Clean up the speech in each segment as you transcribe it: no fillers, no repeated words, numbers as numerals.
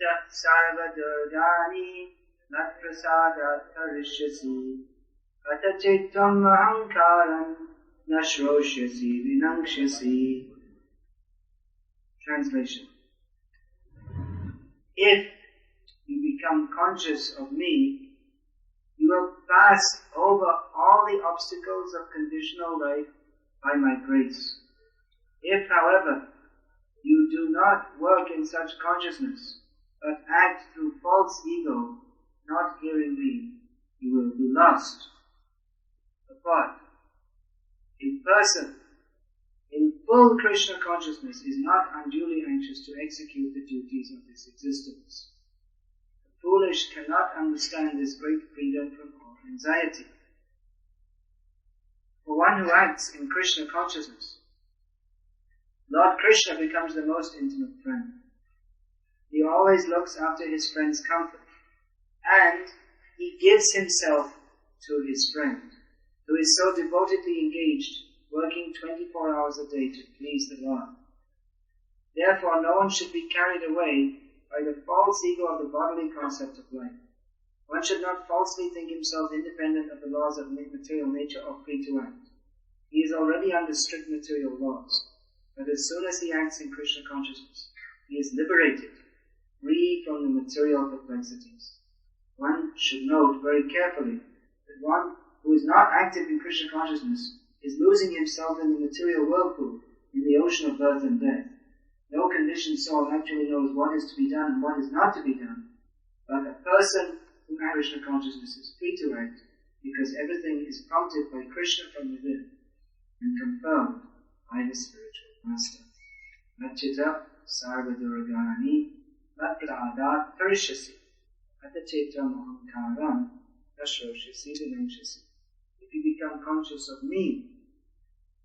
Yatah sarva durgani nat prasadat tarishyasi atachitvam ahankaram nashroshasi vinangshasi. Translation. If you become conscious of me, you will pass over all the obstacles of conditional life by my grace. If, however, you do not work in such consciousness, but act through false ego, not hearing me, you will be lost. But a person in full Krishna consciousness is not unduly anxious to execute the duties of this existence. The foolish cannot understand this great freedom from all anxiety. For one who acts in Krishna consciousness, Lord Krishna becomes the most intimate friend. He always looks after his friend's comfort, and he gives himself to his friend, who is so devotedly engaged, working 24 hours a day to please the Lord. Therefore, no one should be carried away by the false ego of the bodily concept of life. One should not falsely think himself independent of the laws of material nature or free to act. He is already under strict material laws, but as soon as he acts in Krishna consciousness, he is liberated, free from the material perplexities. One should note very carefully that one who is not active in Krishna consciousness is losing himself in the material whirlpool, in the ocean of birth and death. No conditioned soul actually knows what is to be done and what is not to be done. But a person who has Krishna consciousness is free to act, because everything is prompted by Krishna from within and confirmed by the spiritual master. Nachita sarva durgani napradat tarishyasi atachetam ahankaram nashroshasi vinangshasi. If you become conscious of me,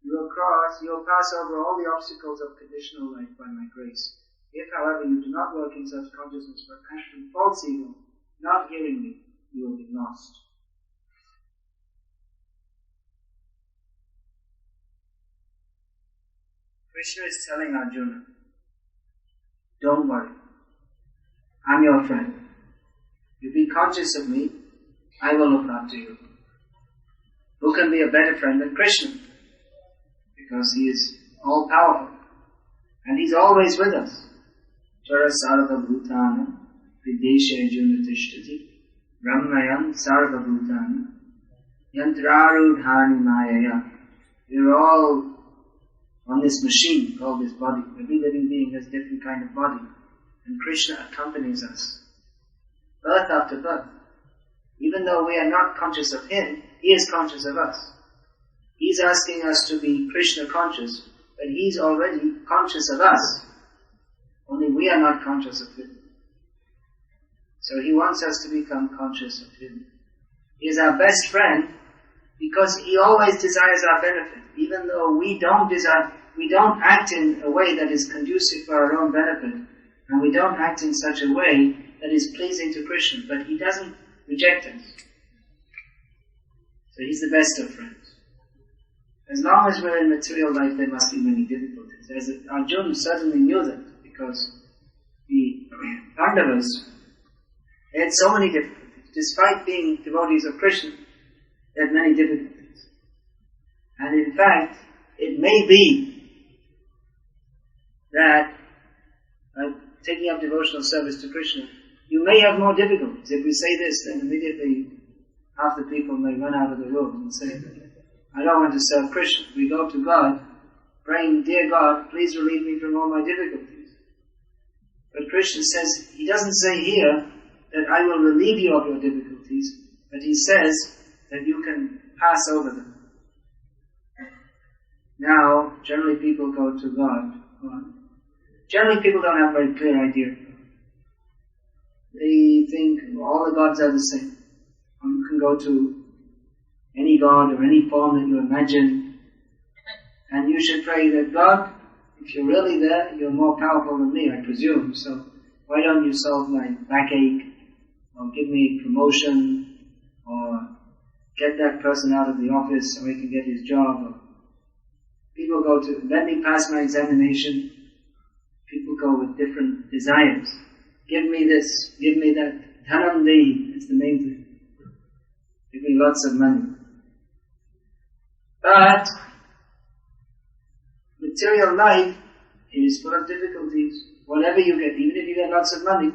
you'll pass over all the obstacles of conditional life by my grace. If, however, you do not work in such consciousness but act in false ego, not hearing me, you will be lost. Krishna is telling Arjuna, don't worry, I'm your friend. You be conscious of me, I will look after you. Who can be a better friend than Krishna? Because he is all-powerful. And he's always with us. Jara sarva bhutana videshe junatishtati brahmayan sarva bhutana yantrarudhani mayaya. We're all on this machine called this body. Every living being has a different kind of body. And Krishna accompanies us, birth after birth. Even though we are not conscious of him, he is conscious of us. He's asking us to be Krishna conscious, but he's already conscious of us. Only we are not conscious of him. So he wants us to become conscious of him. He is our best friend because he always desires our benefit. Even though we don't act in a way that is conducive for our own benefit, and we don't act in such a way that is pleasing to Krishna, but he doesn't reject us. So he's the best of friends. As long as we're in material life, there must be many difficulties. Arjuna certainly knew that, because the Pandavas had so many difficulties. Despite being devotees of Krishna, they had many difficulties. And in fact, it may be that taking up devotional service to Krishna, you may have more difficulties. If we say this, then immediately half the people may run out of the room and say, I don't want to serve Krishna. We go to God, praying, dear God, please relieve me from all my difficulties. But Krishna says, he doesn't say here that I will relieve you of your difficulties, but he says that you can pass over them. Now, generally people go to God. Generally people don't have a very clear idea. They think all the gods are the same. You can go to any god or any form that you imagine, and you should pray that God, if you're really there, you're more powerful than me, I presume, so why don't you solve my backache, or give me promotion, or get that person out of the office so he can get his job, or people go to, let me pass my examination. People go with different desires. give me this, give me that. Dhanam dehi, it's the main thing. Give me lots of money. But material life is full of difficulties. Whatever you get, even if you get lots of money,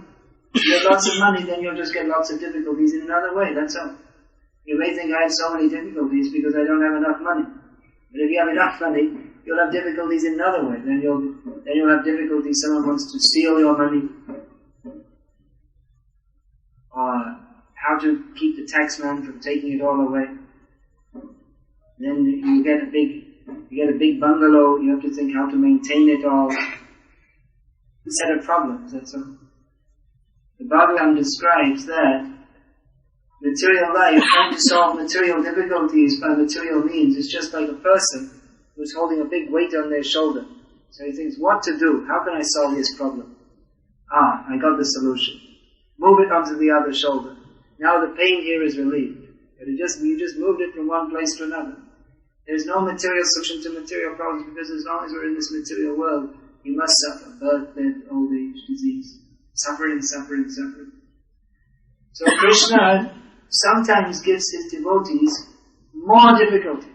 if you get lots of money, then you'll just get lots of difficulties in another way, that's all. You may think I have so many difficulties because I don't have enough money. But if you have enough money, you'll have difficulties in another way. Then you'll have difficulties, someone wants to steal your money. Or how to keep the taxman from taking it all away. Then you get a big bungalow, you have to think how to maintain it all. A set of problems, that's all. The Bhagavatam describes that material life, trying to solve material difficulties by material means, is just like a person who's holding a big weight on their shoulder. So he thinks, what to do? How can I solve this problem? I got the solution. Move it onto the other shoulder. Now the pain here is relieved. But you just moved it from one place to another. There's no material solution to material problems because as long as we're in this material world, you must suffer birth, death, old age, disease. Suffering, suffering, suffering. So Krishna sometimes gives his devotees more difficulties.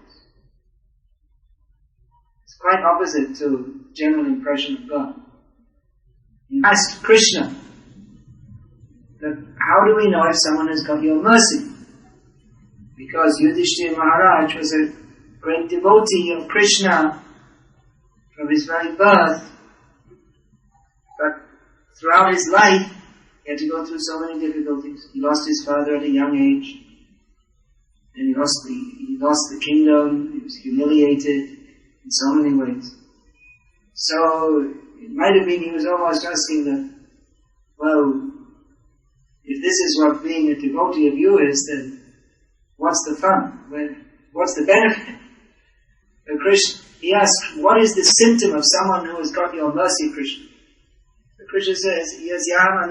It's quite opposite to general impression of God. He asked Krishna, that how do we know if someone has got your mercy? Because Yudhishthira Maharaj was a great devotee of Krishna from his very birth, but throughout his life he had to go through so many difficulties. He lost his father at a young age, and he lost the kingdom, he was humiliated in so many ways. So it might have been he was almost asking that, well, if this is what being a devotee of you is, then what's the fun? What's the benefit? But Krishna, he asked, what is the symptom of someone who has got your mercy, Krishna? So Krishna says, Yasyaham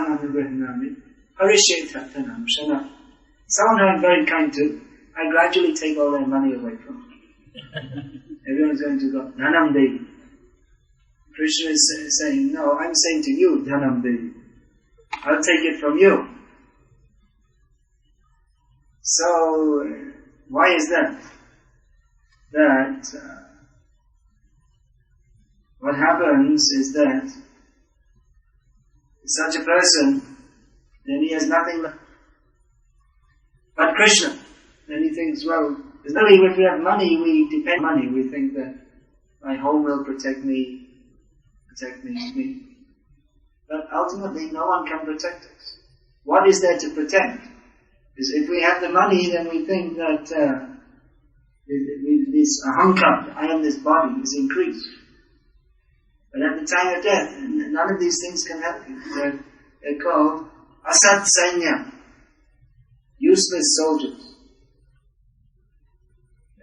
anugrahanami harishe tattanam shana. Someone who I'm very kind to, I gradually take all their money away from them. Everyone's going to go, Dhanam Devi. Krishna is saying, no, I'm saying to you, Dhanam Devi. I'll take it from you. So, why is that? What happens is that such a person, then he has nothing left but Krishna. Then he thinks, well, there's no way if we have money, we depend on money. We think that my home will protect me. But ultimately, no one can protect us. What is there to protect? Because if we have the money, then we think that this ahankar, I am this body, is increased. But at the time of death, none of these things can help you. They're called asat sainya, useless soldiers.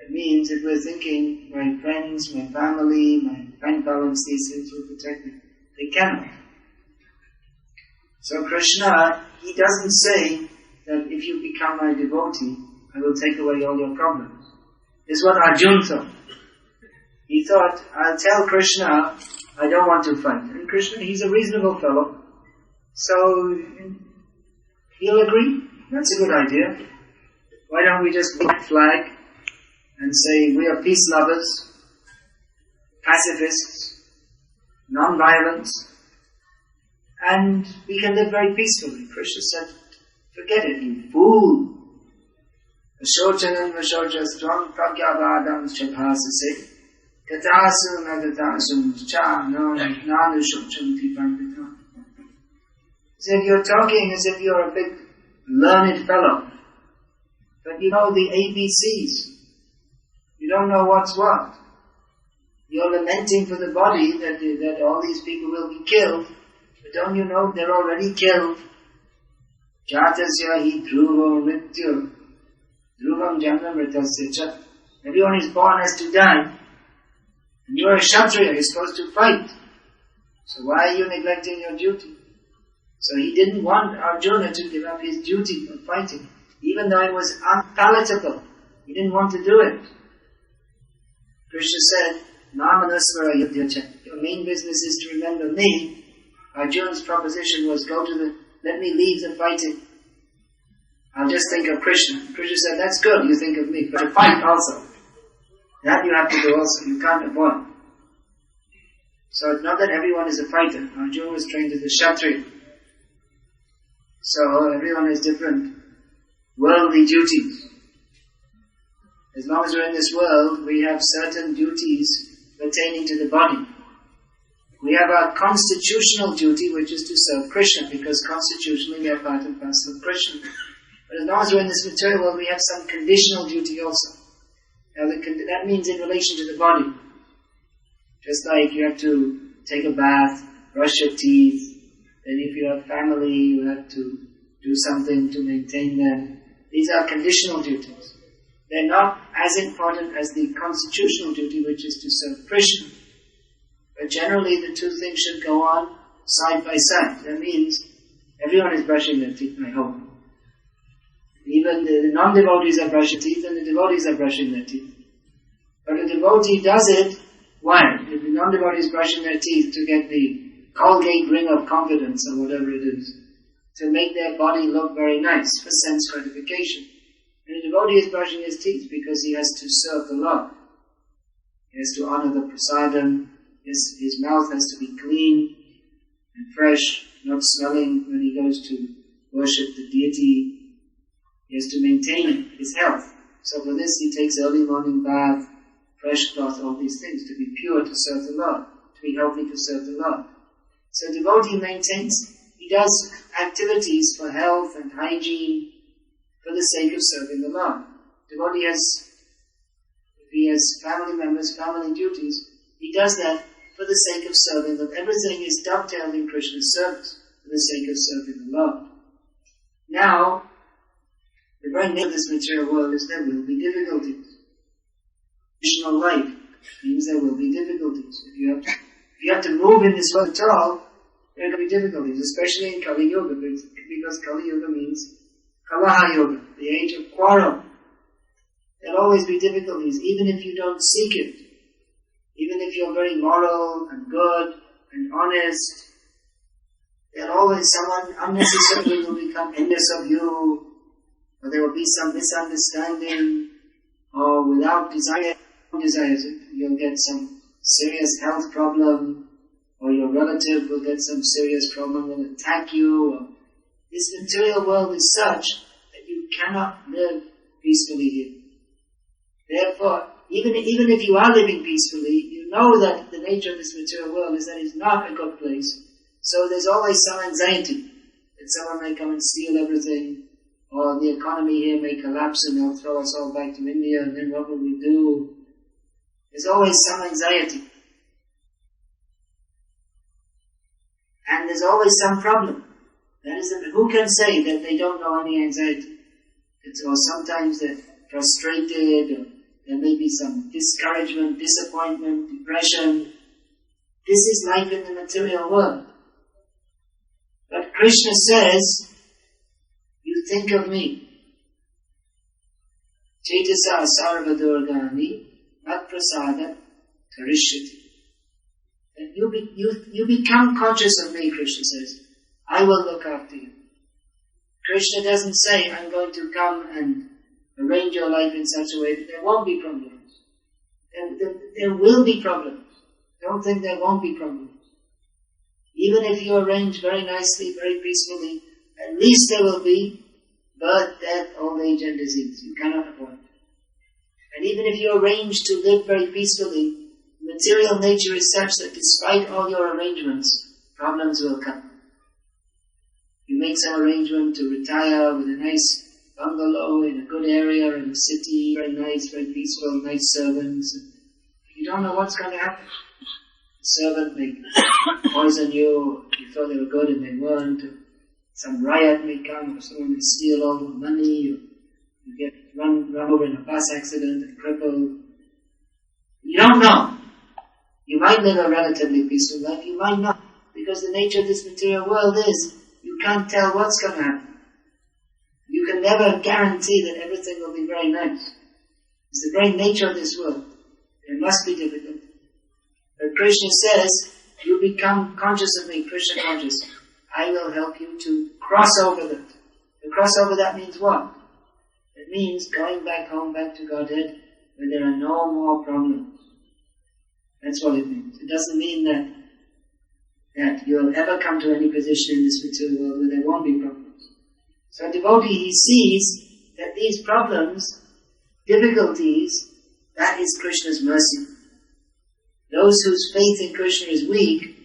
It means if we're thinking, my friends, my family, my bank balance, these things will protect me. They cannot. So Krishna, he doesn't say that if you become my devotee, I will take away all your problems. This is what Arjuna thought. He thought, I'll tell Krishna, I don't want to fight. And Krishna, he's a reasonable fellow. So, he'll agree. That's a good idea. Why don't we just put a flag and say, we are peace lovers, pacifists, non-violence, and we can live very peacefully. Krishna said, forget it, you fool. Ashochanam ashocastram pragyavadam shabhasase katasum agatasum cha nanu shochanti pandita. He said, you're talking as if you're a big learned fellow, but you know the ABCs. You don't know what's what. You're lamenting for the body that all these people will be killed, but don't you know they're already killed? Jatasya hi dhruva mrityu dhruvam janma mritasya cha. Everyone is born has to die. And you're a Kshatriya, you're supposed to fight. So why are you neglecting your duty? So he didn't want Arjuna to give up his duty of fighting, even though it was unpalatable. He didn't want to do it. Krishna said, Namanasvara yudhyacha. Your main business is to remember me. Arjuna's proposition was, let me leave the fighting. I'll just think of Krishna. Krishna said, that's good, you think of me, but to fight also. That you have to do also, you can't avoid. So it's not that everyone is a fighter. Arjuna was trained as a Kshatriya. So everyone has different worldly duties. As long as we're in this world, we have certain duties pertaining to the body. We have our constitutional duty, which is to serve Krishna, because constitutionally we are part and parcel of Krishna. But as long as we're in this material world, we have some conditional duty also. Now that means in relation to the body. Just like you have to take a bath, brush your teeth, then if you have family, you have to do something to maintain them. These are conditional duties. They're not as important as the constitutional duty, which is to serve Krishna. But generally the two things should go on side by side. That means everyone is brushing their teeth, I hope. Even the non-devotees are brushing teeth and the devotees are brushing their teeth. But a devotee does it, why? If the non-devotee is brushing their teeth to get the Colgate ring of confidence or whatever it is, to make their body look very nice for sense gratification. And the devotee is brushing his teeth because he has to serve the Lord. He has to honor the prasadam, his mouth has to be clean and fresh, not smelling when he goes to worship the deity. He has to maintain his health. So for this he takes early morning bath, fresh cloth, all these things, to be pure to serve the Lord, to be healthy to serve the Lord. So devotee maintains, he does activities for health and hygiene for the sake of serving the Lord. Devotee if he has family members, family duties, he does that for the sake of serving them. Everything is dovetailed in Krishna's service for the sake of serving the Lord. Now, the very nature of this material world is there will be difficulties. Additional life means there will be difficulties. If you have to move in this world at all, there will be difficulties, especially in Kali Yuga, because Kali Yuga means Kalaha Yoga, the age of quarrel. There will always be difficulties, even if you don't seek it. Even if you're very moral and good and honest, there always someone unnecessarily will become envious of you, or there will be some misunderstanding, or without desires, you'll get some serious health problem, or your relative will get some serious problem, will attack you. Or this material world is such that you cannot live peacefully here. Therefore, even if you are living peacefully, you know that the nature of this material world is that it's not a good place. So there's always some anxiety that someone may come and steal everything, or the economy here may collapse and they'll throw us all back to India, and then what will we do? There's always some anxiety. And there's always some problem. That is, who can say that they don't know any anxiety? Or sometimes they're frustrated, or there may be some discouragement, disappointment, depression. This is life in the material world. But Krishna says, you think of me. Cetasa sarvadurgani matprasada karishyati. And you become conscious of me, Krishna says. I will look after you. Krishna doesn't say, I'm going to come and arrange your life in such a way that there won't be problems. There will be problems. Don't think there won't be problems. Even if you arrange very nicely, very peacefully, at least there will be birth, death, old age and disease. You cannot avoid. And even if you arrange to live very peacefully, material nature is such that despite all your arrangements, problems will come. You make some arrangement to retire with a nice bungalow in a good area in a city, very nice, very peaceful, nice servants. You don't know what's going to happen. The servant may poison you, you thought they were good and they weren't. Some riot may come, or someone may steal all your money, or you get run over in a bus accident and crippled. You don't know. You might live a relatively peaceful life, you might not. Because the nature of this material world is, you can't tell what's going to happen. You can never guarantee that everything will be very nice. It's the very nature of this world. There must be difficulty. But Krishna says, you become conscious of me, Krishna conscious, I will help you to cross over that. To cross over that means what? It means going back home, back to Godhead, where there are no more problems. That's what it means. It doesn't mean that you'll ever come to any position in this material world where there won't be problems. So a devotee, he sees that these problems, difficulties, that is Krishna's mercy. Those whose faith in Krishna is weak,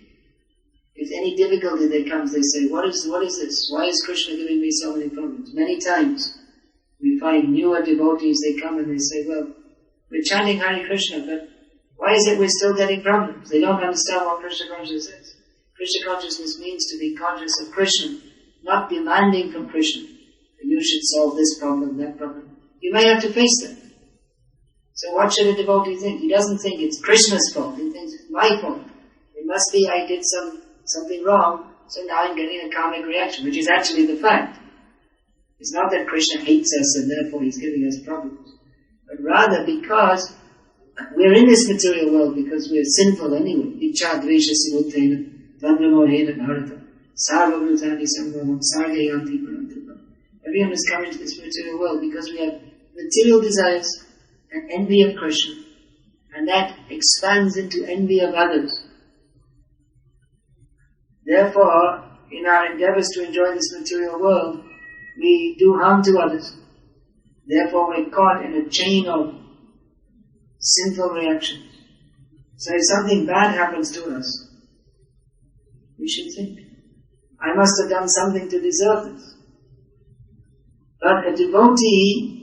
if any difficulty that comes, they say, what is this? Why is Krishna giving me so many problems? Many times we find newer devotees, they come and they say, well, we're chanting Hare Krishna, but why is it we're still getting problems? They don't understand what Krishna consciousness is. Krishna consciousness means to be conscious of Krishna, not demanding from Krishna that you should solve this problem, that problem. You may have to face that. So what should a devotee think? He doesn't think it's Krishna's fault, he thinks it's my fault. It must be I did something wrong, so now I'm getting a karmic reaction, which is actually the fact. It's not that Krishna hates us and therefore he's giving us problems, but rather because we're in this material world because we're sinful anyway. Ichha dvesha simultena dandramorhena bharata sarvabhutani sambhavam sargayanti parantipa. Everyone has come into this material world because we have material desires and envy of Krishna, and that expands into envy of others. Therefore, in our endeavors to enjoy this material world, we do harm to others. Therefore, we're caught in a chain of sinful reactions. So if something bad happens to us, we should think, I must have done something to deserve this. But a devotee,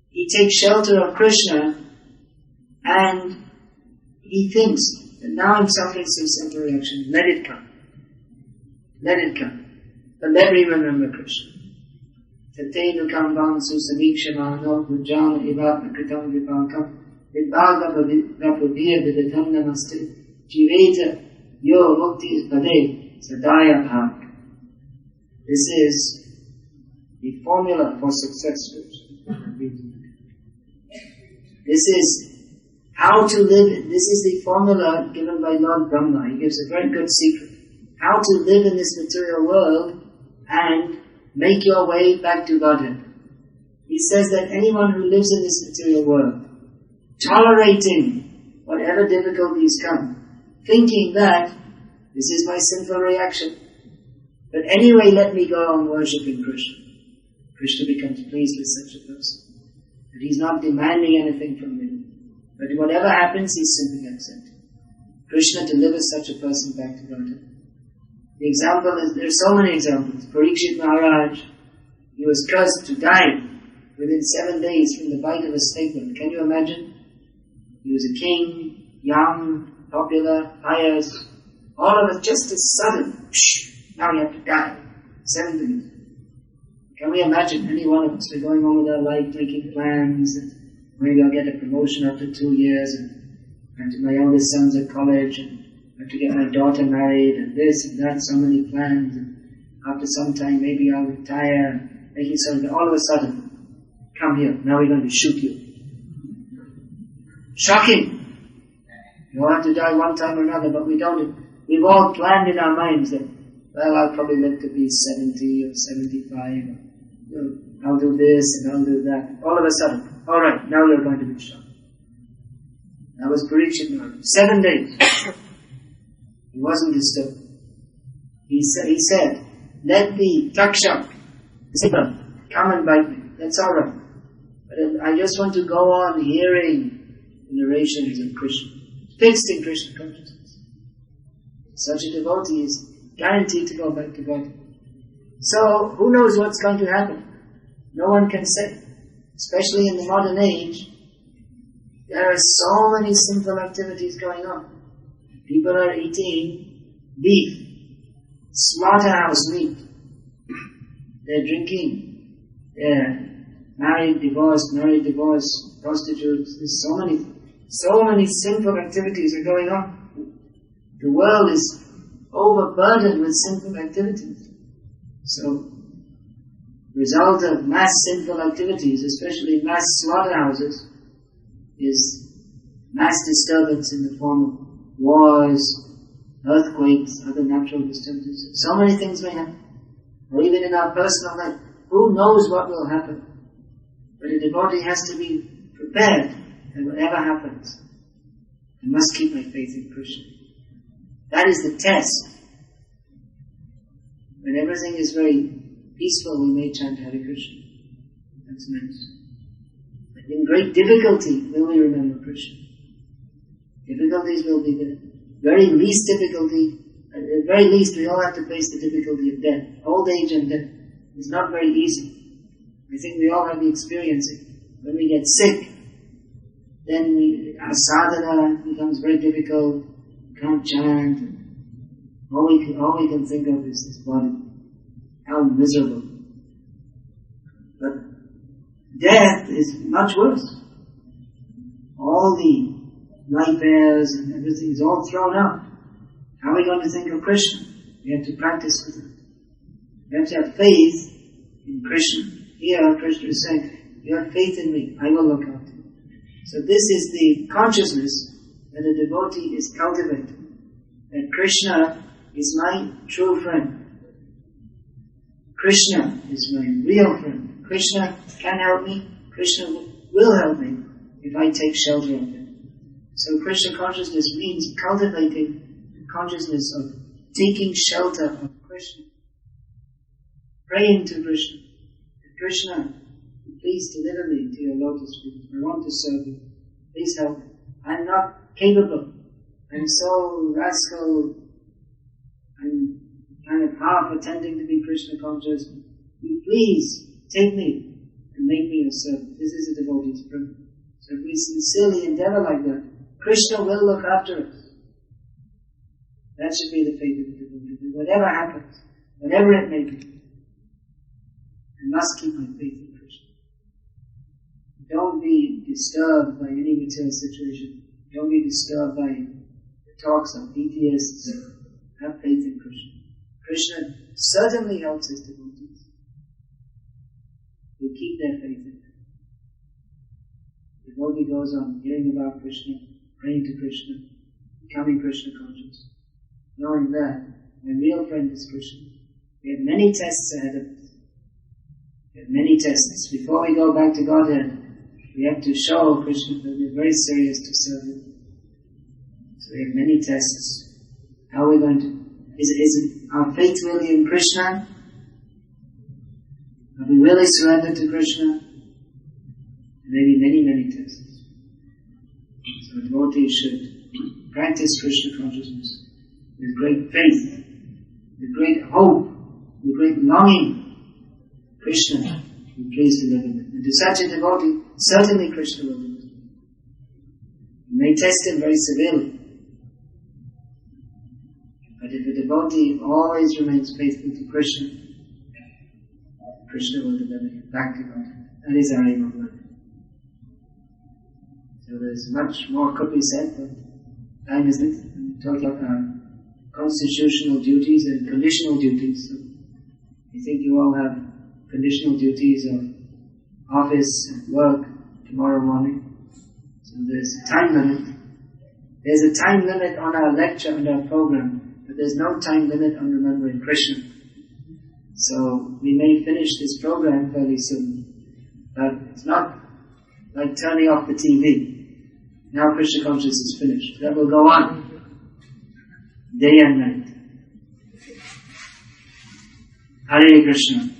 he takes shelter of Krishna and he thinks that now I'm suffering some sinful reaction. Let it come. Let it come. But let me remember Krishna. Tatenu kambam susamikshama vajjana ivatma kritam vipakam vibhagva vapudhiya vidatam namaste jiveta yo mukti pade sadaya bhak. This is the formula for success. This is how to live. This is the formula given by Lord Brahma. He gives a very good secret. How to live in this material world and make your way back to Godhead. He says that anyone who lives in this material world, tolerating whatever difficulties come, thinking that this is my sinful reaction, but anyway let me go on worshipping Krishna. Krishna becomes pleased with such a person. That he's not demanding anything from him, but whatever happens, he's simply accepting. Krishna delivers such a person back to Godhead. The example is, there are so many examples. Parikshit Maharaj, he was cursed to die within 7 days from the bite of a snake. Can you imagine? He was a king, young, popular, pious. All of it just as sudden. Now you have to die. 7 days. Can we imagine any one of us? We're going on with our life, making plans. And maybe I'll get a promotion after 2 years, and my eldest son's at college, and I have to get my daughter married, and this and that, so many plans, and after some time maybe I'll retire, making something. All of a sudden, come here, now we're going to shoot you. Shocking! You all have to die one time or another, but we don't. We've all planned in our minds that, well, I'll probably live to be 70 or 75, I'll do this and I'll do that. All of a sudden, alright, now you're going to be shot. That was Parikshit Maharaj. 7 days. He wasn't disturbed. He said, let the Takshak, come and bite me. That's alright. But I just want to go on hearing the narrations of Krishna. Fixed in Krishna consciousness. Such a devotee is guaranteed to go back to God. So, who knows what's going to happen? No one can say. Especially in the modern age, there are so many sinful activities going on. People are eating beef, slaughterhouse meat. They're drinking. They're married, divorced, prostitutes. There's so many sinful activities are going on. The world is overburdened with sinful activities. So, the result of mass sinful activities, especially mass slaughterhouses, is mass disturbance in the form of wars, earthquakes, other natural disturbances. So many things may happen. Or even in our personal life, who knows what will happen? But a devotee has to be prepared that whatever happens, I must keep my faith in Krishna. That is the test. When everything is very peaceful, we may chant Hare Krishna. That's nice. But in great difficulty, will we remember Krishna? Difficulties will be the very least difficulty. At the very least, we all have to face the difficulty of death. Old age and death is not very easy. I think we all have the experience. When we get sick, then our sadhana becomes very difficult. We can't chant. All we can think of is this body. How miserable. But death is much worse. All the nightmares and everything is all thrown out. How are we going to think of Krishna? We have to practice with it. We have to have faith in Krishna. Here Krishna is saying, you have faith in me, I will look after you. So this is the consciousness that a devotee is cultivating. That Krishna is my true friend. Krishna is my real friend. Krishna can help me. Krishna will help me if I take shelter of him. So Krishna consciousness means cultivating the consciousness of taking shelter of Krishna. Praying to Krishna. Krishna, please deliver me to your lotus feet. I want to serve you. Please help me. I'm not capable. I'm so rascal. I'm kind of half attempting to be Krishna conscious. Please take me and make me your servant. This is a devotee's prayer. So if we sincerely endeavor like that, Krishna will look after us. That should be the faith of the devotee. Whatever happens, whatever it may be, I must keep my faith in Krishna. Don't be disturbed by any material situation. Don't be disturbed by the talks of atheists. Have faith in Krishna. Krishna certainly helps his devotees who keep their faith in him. The devotee goes on hearing about Krishna, praying to Krishna, becoming Krishna conscious, knowing that my real friend is Krishna. We have many tests ahead of us. We have many tests. Before we go back to Godhead, we have to show Krishna that we are very serious to serve him. So we have many tests. How are we going to... Is our faith really in Krishna? Have we really surrendered to Krishna? There may be many, many tests. So a devotee should practice Krishna consciousness with great faith, with great hope, with great longing. Krishna will please deliver me. And to such a devotee, certainly Krishna will deliver him. You may test him very severely. But if a devotee always remains faithful to Krishna, Krishna will deliver him back to God. That is our aim of life. So there's much more could be said, but time isn't it? I'm talking about constitutional duties and conditional duties. So I think you all have conditional duties of office and work tomorrow morning. So there's a time limit. There's a time limit on our lecture and our program, but there's no time limit on remembering Krishna. So we may finish this program fairly soon, but it's not like turning off the TV. Now Krishna consciousness is finished. That will go on, day and night. Hare Krishna.